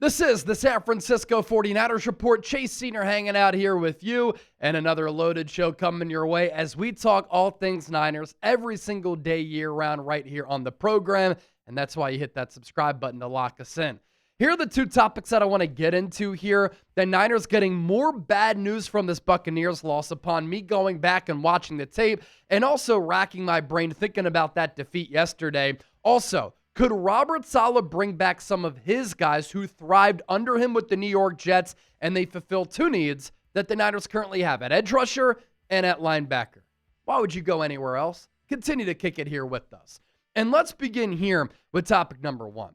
This is the San Francisco 49ers Report. Chase Senior hanging out here with you, and another loaded show coming your way as we talk all things Niners every single day year-round right here on the program, and that's why you hit that subscribe button to lock us in. Here are the two topics that I want to get into here. The Niners getting more bad news from this Buccaneers loss upon me going back and watching the tape, and also racking my brain thinking about that defeat yesterday. Also, could Robert Saleh bring back some of his guys who thrived under him with the New York Jets, and they fulfill two needs that the Niners currently have at edge rusher and at linebacker? Why would you go anywhere else? Continue to kick it here with us. And let's begin here with topic number one.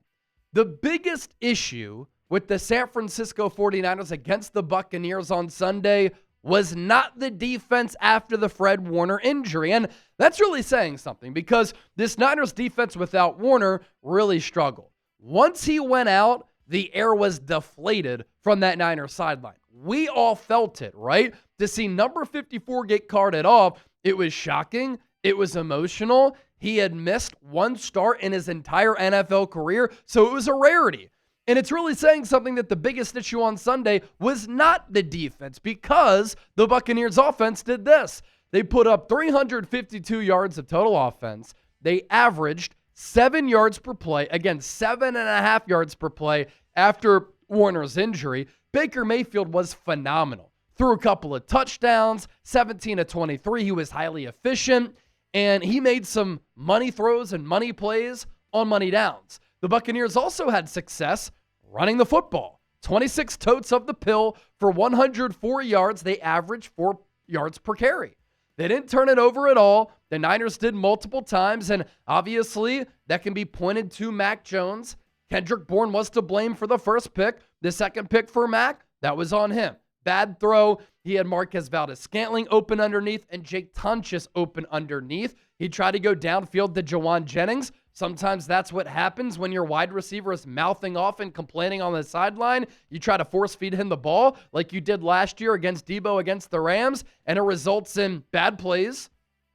The biggest issue with the San Francisco 49ers against the Buccaneers on Sunday was not the defense after the Fred Warner injury. And that's really saying something because this Niners defense without Warner really struggled. Once he went out, the air was deflated from that Niners sideline. We all felt it, right? To see number 54 get carted off, it was shocking. It was emotional. He had missed one start in his entire NFL career, so it was a rarity. And it's really saying something that the biggest issue on Sunday was not the defense, because the Buccaneers offense did this. They put up 352 yards of total offense. They averaged 7 yards per play. Again, 7.5 yards per play after Warner's injury. Baker Mayfield was phenomenal. Threw a couple of touchdowns, 17 of 23. He was highly efficient, and he made some money throws and money plays on money downs. The Buccaneers also had success running the football. 26 totes of the pill for 104 yards. They averaged 4 yards per carry. They didn't turn it over at all. The Niners did multiple times, and obviously that can be pointed to Mac Jones. Kendrick Bourne was to blame for the first pick. The second pick for Mac, that was on him. Bad throw. He had Marquez Valdes-Scantling open underneath and Jake Tunchess open underneath. He tried to go downfield to Jawan Jennings. Sometimes that's what happens when your wide receiver is mouthing off and complaining on the sideline. You try to force feed him the ball like you did last year against Debo against the Rams, and it results in bad plays,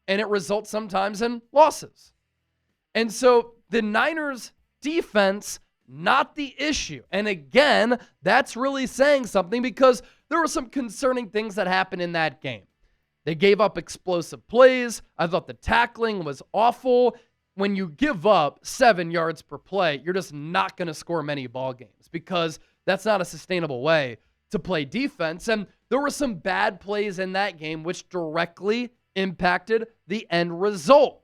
and it results sometimes in losses. And so the Niners defense, not the issue. And again, that's really saying something because there were some concerning things that happened in that game. They gave up explosive plays. I thought the tackling was awful. When you give up 7 yards per play, you're just not going to score many ball games because that's not a sustainable way to play defense. And there were some bad plays in that game which directly impacted the end result.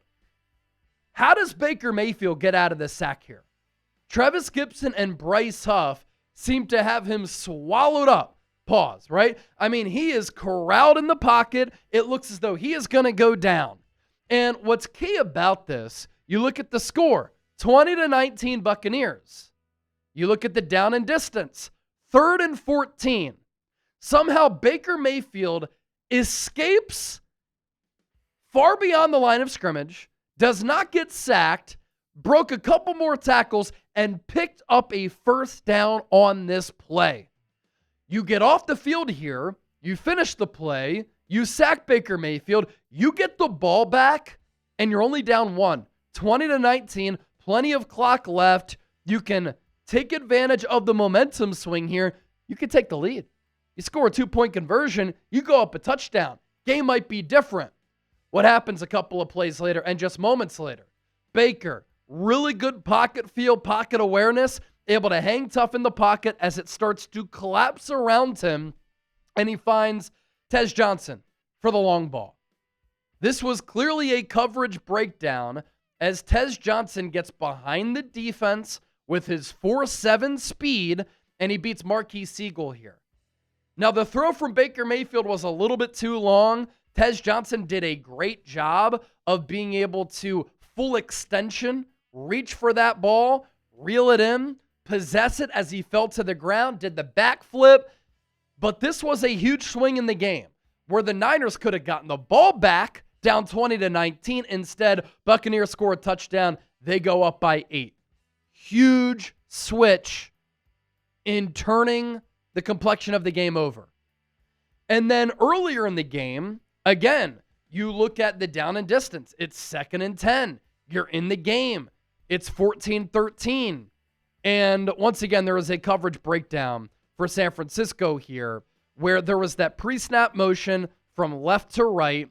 How does Baker Mayfield get out of the sack here? Travis Gibson and Bryce Huff seem to have him swallowed up. Pause, right? I mean, he is corralled in the pocket. It looks as though he is going to go down. And what's key about this, you look at the score, 20-19 Buccaneers. You look at the down and distance, 3rd and 14. Somehow Baker Mayfield escapes far beyond the line of scrimmage, does not get sacked, broke a couple more tackles, and picked up a first down on this play. You get off the field here, you finish the play, you sack Baker Mayfield, you get the ball back, and you're only down 1. 20-19, plenty of clock left. You can take advantage of the momentum swing here. You can take the lead. You score a 2-point conversion, you go up a touchdown. Game might be different. What happens a couple of plays later and just moments later? Baker, really good pocket feel, pocket awareness, able to hang tough in the pocket as it starts to collapse around him, and he finds Tez Johnson for the long ball. This was clearly a coverage breakdown as Tez Johnson gets behind the defense with his 4.7 speed, and he beats Marquis Siegel here. Now, the throw from Baker Mayfield was a little bit too long. Tez Johnson did a great job of being able to full extension, reach for that ball, reel it in, possess it as he fell to the ground, did the backflip. But this was a huge swing in the game where the Niners could have gotten the ball back down 20-19. Instead, Buccaneers score a touchdown. They go up by 8. Huge switch in turning the complexion of the game over. And then earlier in the game, again, you look at the down and distance. It's 2nd and 10. You're in the game. It's 14-13. And once again, there was a coverage breakdown for San Francisco here where there was that pre-snap motion from left to right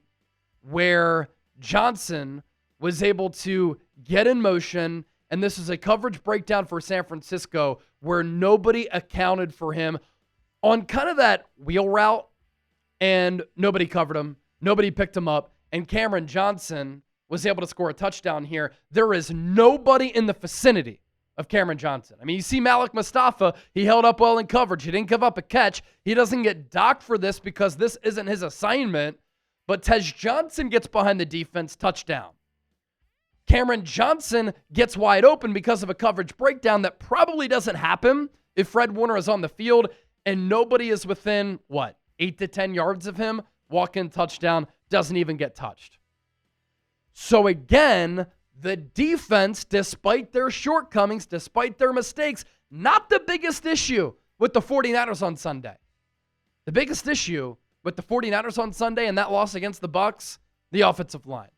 where Johnson was able to get in motion. And this is a coverage breakdown for San Francisco where nobody accounted for him on kind of that wheel route, and nobody covered him. Nobody picked him up. And Cameron Johnson was able to score a touchdown here. There is nobody in the vicinity of Cameron Johnson. I mean, you see Malik Mustafa, he held up well in coverage. He didn't give up a catch. He doesn't get docked for this because this isn't his assignment. But Tej Johnson gets behind the defense, touchdown. Cameron Johnson gets wide open because of a coverage breakdown that probably doesn't happen if Fred Warner is on the field, and nobody is within, 8 to 10 yards of him. Walk-in touchdown, doesn't even get touched. So again, the defense, despite their shortcomings, despite their mistakes, not the biggest issue with the 49ers on Sunday. The biggest issue with the 49ers on Sunday and that loss against the Bucs, the offensive line.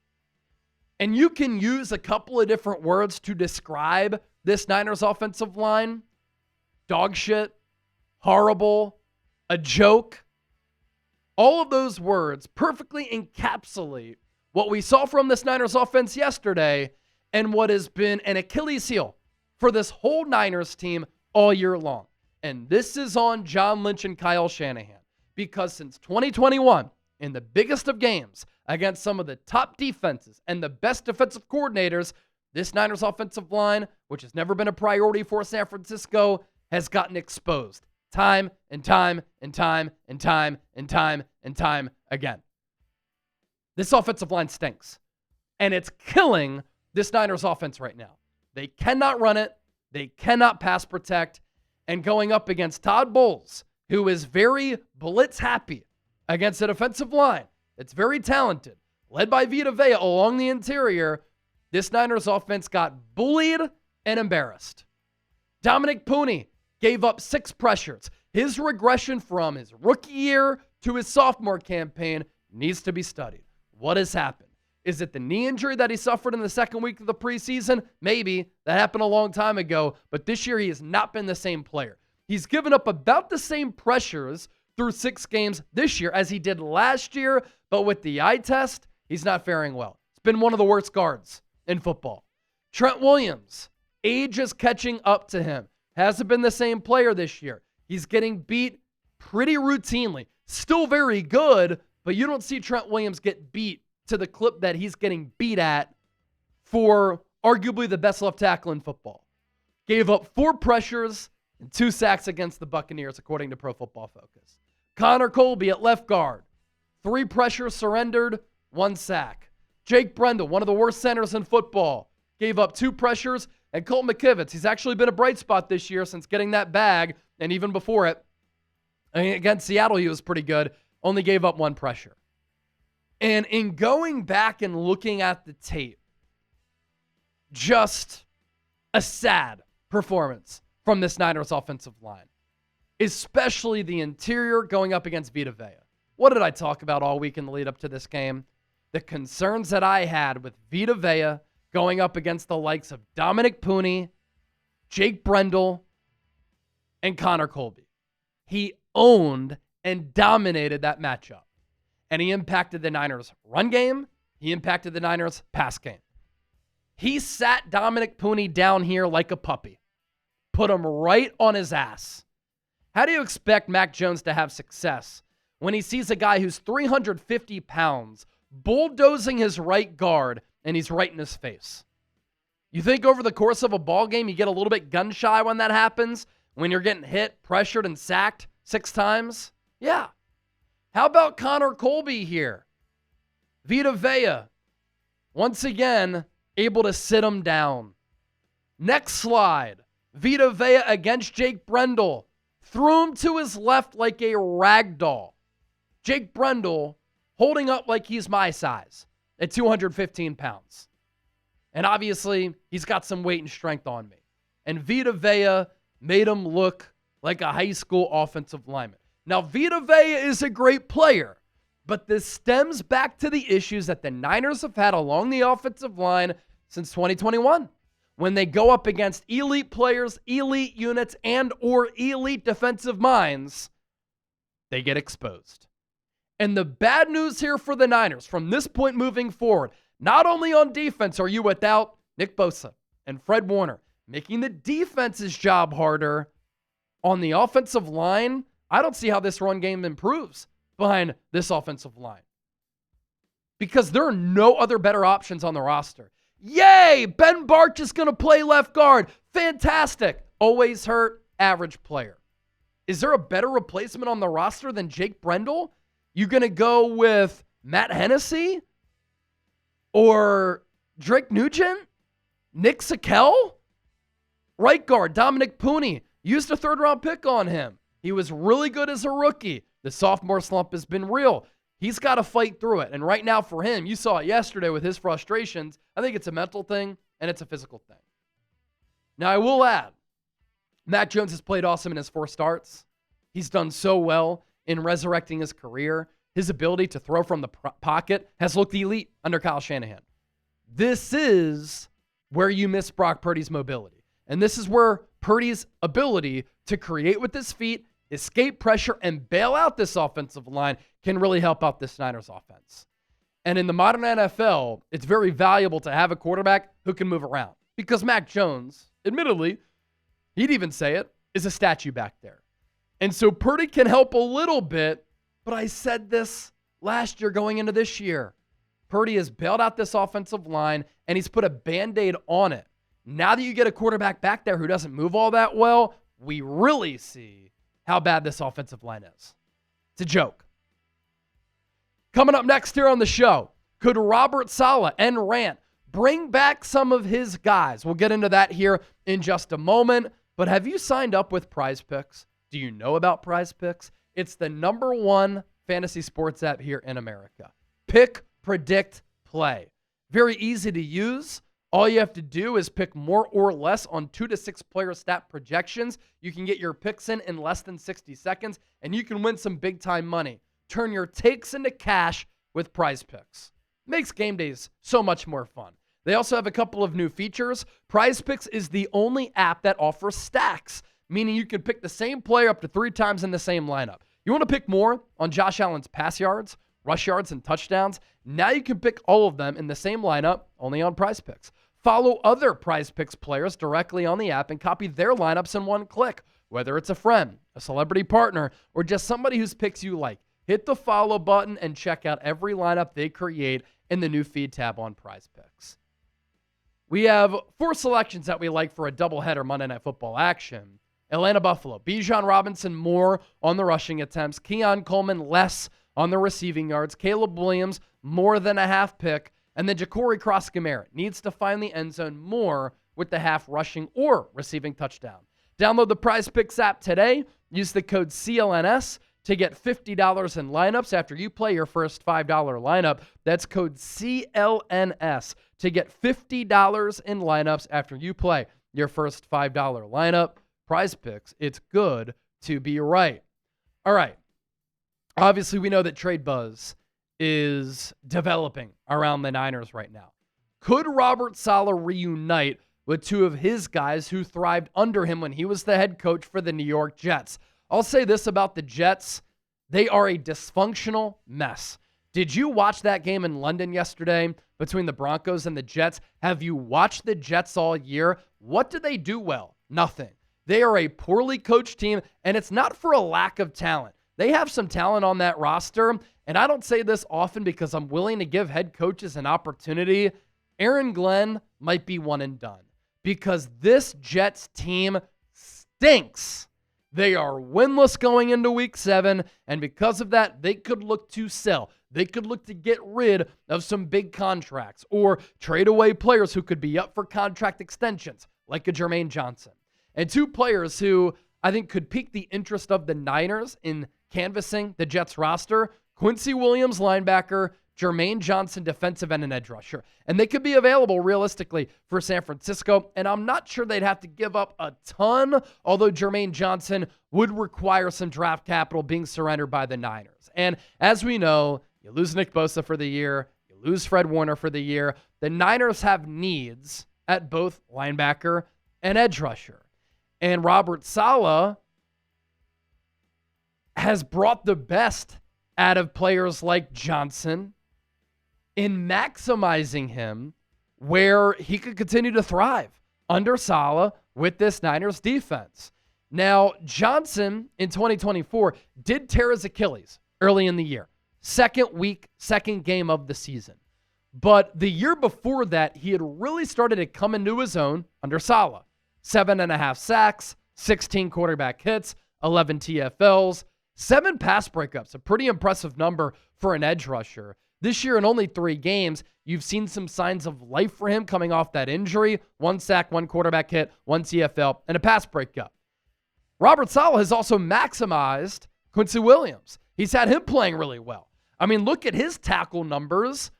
And you can use a couple of different words to describe this Niners offensive line. Dog shit, horrible, a joke. All of those words perfectly encapsulate what we saw from this Niners offense yesterday and what has been an Achilles heel for this whole Niners team all year long. And this is on John Lynch and Kyle Shanahan. Because since 2021, in the biggest of games against some of the top defenses and the best defensive coordinators, this Niners offensive line, which has never been a priority for San Francisco, has gotten exposed time and time and time and time and time and time again. This offensive line stinks. And it's killing this Niners offense right now. They cannot run it. They cannot pass protect. And going up against Todd Bowles, who is very blitz happy against a defensive line that's very talented, led by Vita Vea along the interior, this Niners offense got bullied and embarrassed. Dominic Pooney gave up 6 pressures. His regression from his rookie year to his sophomore campaign needs to be studied. What has happened? Is it the knee injury that he suffered in the second week of the preseason? Maybe. That happened a long time ago. But this year, he has not been the same player. He's given up about the same pressures through 6 games this year as he did last year. But with the eye test, he's not faring well. It's been one of the worst guards in football. Trent Williams, age is catching up to him. Hasn't been the same player this year. He's getting beat pretty routinely. Still very good, but you don't see Trent Williams get beat to the clip that he's getting beat at for arguably the best left tackle in football. Gave up 4 pressures and 2 sacks against the Buccaneers, according to Pro Football Focus. Connor Colby at left guard. 3 pressures surrendered, 1 sack. Jake Brendel, one of the worst centers in football, gave up 2 pressures. And Colt McKivitz, he's actually been a bright spot this year since getting that bag, and even before it. Against Seattle, he was pretty good. Only gave up 1 pressure. And in going back and looking at the tape, just a sad performance from this Niners offensive line, especially the interior going up against Vita Vea. What did I talk about all week in the lead up to this game? The concerns that I had with Vita Vea going up against the likes of Dominic Pooney, Jake Brendel, and Connor Colby. He owned and dominated that matchup. And he impacted the Niners' run game. He impacted the Niners' pass game. He sat Dominic Pooney down here like a puppy. Put him right on his ass. How do you expect Mac Jones to have success when he sees a guy who's 350 pounds bulldozing his right guard and he's right in his face? You think over the course of a ball game you get a little bit gun shy when that happens? When you're getting hit, pressured, and sacked 6 times? Yeah. How about Connor Colby here? Vita Vea, once again, able to sit him down. Next slide. Vita Vea against Jake Brendel. Threw him to his left like a rag doll. Jake Brendel holding up like he's my size at 215 pounds. And obviously, he's got some weight and strength on me. And Vita Vea made him look like a high school offensive lineman. Now, Vita Vea is a great player, but this stems back to the issues that the Niners have had along the offensive line since 2021. when they go up against elite players, elite units, and or elite defensive minds, they get exposed. And the bad news here for the Niners from this point moving forward, not only on defense are you without Nick Bosa and Fred Warner, making the defense's job harder. On the offensive line, I don't see how this run game improves behind this offensive line, because there are no other better options on the roster. Yay! Ben Barch is going to play left guard. Fantastic. Always hurt, average player. Is there a better replacement on the roster than Jake Brendel? You going to go with Matt Hennessy? Or Drake Nugent? Nick Sakel? Right guard, Dominic Pooney. Used a third-round pick on him. He was really good as a rookie. The sophomore slump has been real. He's got to fight through it. And right now for him, you saw it yesterday with his frustrations. I think it's a mental thing and it's a physical thing. Now, I will add, Mac Jones has played awesome in his 4 starts. He's done so well in resurrecting his career. His ability to throw from the pocket has looked elite under Kyle Shanahan. This is where you miss Brock Purdy's mobility. And this is where Purdy's ability to create with his feet, escape pressure, and bail out this offensive line can really help out this Niners offense. And in the modern NFL, it's very valuable to have a quarterback who can move around. Because Mac Jones, admittedly, he'd even say it, is a statue back there. And so Purdy can help a little bit, but I said this last year going into this year. Purdy has bailed out this offensive line, and he's put a Band-Aid on it. Now that you get a quarterback back there who doesn't move all that well, we really see how bad this offensive line is. It's a joke. Coming up next here on the show, could Robert Saleh and Rant bring back some of his guys? We'll get into that here in just a moment. But have you signed up with Prize Picks? Do you know about Prize Picks? It's the #1 fantasy sports app here in America. Pick, predict, play. Very easy to use. All you have to do is pick more or less on 2 to 6 player stat projections. You can get your picks in less than 60 seconds, and you can win some big-time money. Turn your takes into cash with Prize Picks. Makes game days so much more fun. They also have a couple of new features. Prize Picks is the only app that offers stacks, meaning you can pick the same player up to 3 times in the same lineup. You want to pick more on Josh Allen's pass yards, rush yards, and touchdowns? Now you can pick all of them in the same lineup, only on Prize Picks. Follow other Prize Picks players directly on the app and copy their lineups in one click, whether it's a friend, a celebrity partner, or just somebody whose picks you like. Hit the follow button and check out every lineup they create in the new feed tab on Prize Picks. We have 4 selections that we like for a doubleheader Monday Night Football action. Atlanta Buffalo, Bijan Robinson more on the rushing attempts, Keon Coleman less on the receiving yards, Caleb Williams more than a half pick, and then Ja'Cory Cross-Gamera needs to find the end zone more with the half rushing or receiving touchdown. Download the Prize Picks app today. Use the code CLNS to get $50 in lineups after you play your first $5 lineup. That's code CLNS to get $50 in lineups after you play your first $5 lineup. Prize Picks, it's good to be right. All right. Obviously, we know that trade buzz is developing around the Niners right now. Could Robert Saleh reunite with 2 of his guys who thrived under him when he was the head coach for the New York Jets? I'll say this about the Jets. They are a dysfunctional mess. Did you watch that game in London yesterday between the Broncos and the Jets? Have you watched the Jets all year? What do they do well? Nothing. They are a poorly coached team, and it's not for a lack of talent. They have some talent on that roster, and I don't say this often because I'm willing to give head coaches an opportunity. Aaron Glenn might be one and done because this Jets team stinks. They are winless going into week 7, and because of that, they could look to sell. They could look to get rid of some big contracts or trade away players who could be up for contract extensions, like a Jermaine Johnson. And 2 players who I think could pique the interest of the Niners in canvassing the Jets roster: Quincy Williams, linebacker, Jermaine Johnson, defensive end and edge rusher. And they could be available realistically for San Francisco, and I'm not sure they'd have to give up a ton, although Jermaine Johnson would require some draft capital being surrendered by the Niners. And as we know, you lose Nick Bosa for the year, you lose Fred Warner for the year. The Niners have needs at both linebacker and edge rusher. And Robert Saleh has brought the best out of players like Johnson in maximizing him where he could continue to thrive under Saleh with this Niners defense. Now, Johnson in 2024 did tear his Achilles early in the year. Second game of the season. But the year before that, he had really started to come into his own under Saleh. 7.5 sacks, 16 quarterback hits, 11 TFLs, 7 pass breakups, a pretty impressive number for an edge rusher. This year in only 3 games, you've seen some signs of life for him coming off that injury. 1 sack, 1 quarterback hit, 1 TFL, and a pass breakup. Robert Saleh has also maximized Quincy Williams. He's had him playing really well. I mean, look at his tackle numbers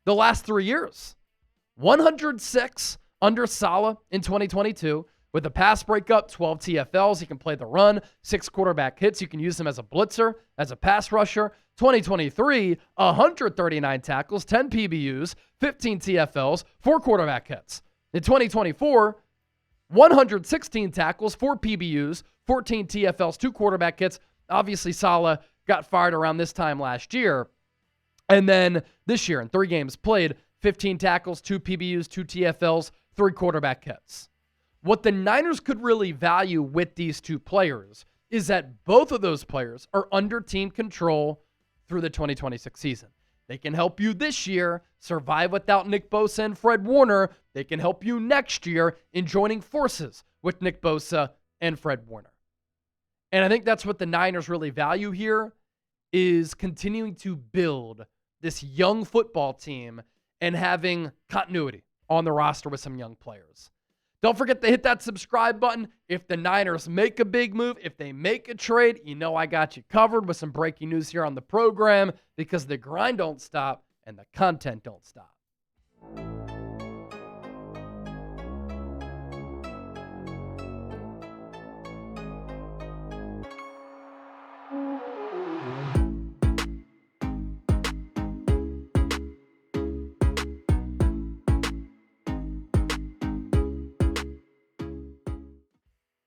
the last 3 years. 106 under Saleh in 2022 with a pass breakup, 12 TFLs. He can play the run, 6 quarterback hits. You can use him as a blitzer, as a pass rusher. 2023, 139 tackles, 10 PBUs, 15 TFLs, 4 quarterback hits. In 2024, 116 tackles, 4 PBUs, 14 TFLs, 2 quarterback hits. Obviously, Saleh got fired around this time last year. And then this year, in 3 games played, 15 tackles, 2 PBUs, 2 TFLs, 3 quarterback hits. What the Niners could really value with these 2 players is that both of those players are under team control through the 2026 season. They can help you this year survive without Nick Bosa and Fred Warner. They can help you next year in joining forces with Nick Bosa and Fred Warner. And I think that's what the Niners really value here, is continuing to build this young football team and having continuity on the roster with some young players. Don't forget to hit that subscribe button. If the Niners make a big move, if they make a trade, you know I got you covered with some breaking news here on the program, because the grind don't stop and the content don't stop.